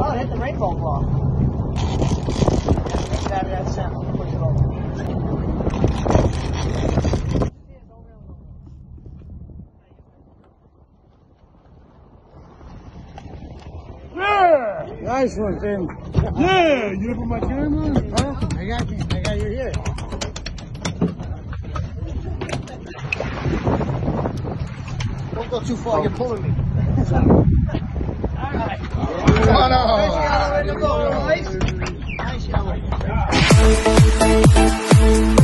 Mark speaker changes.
Speaker 1: Oh, it hit the rainbow ball. Get out of that center. Push it over.
Speaker 2: Yeah! Nice one, Tim. Yeah! You put my camera? Huh? I got you here.
Speaker 1: Don't go too far, you're pulling me. Alright.
Speaker 2: Come on out.
Speaker 1: Nice yellow. Nice yellow.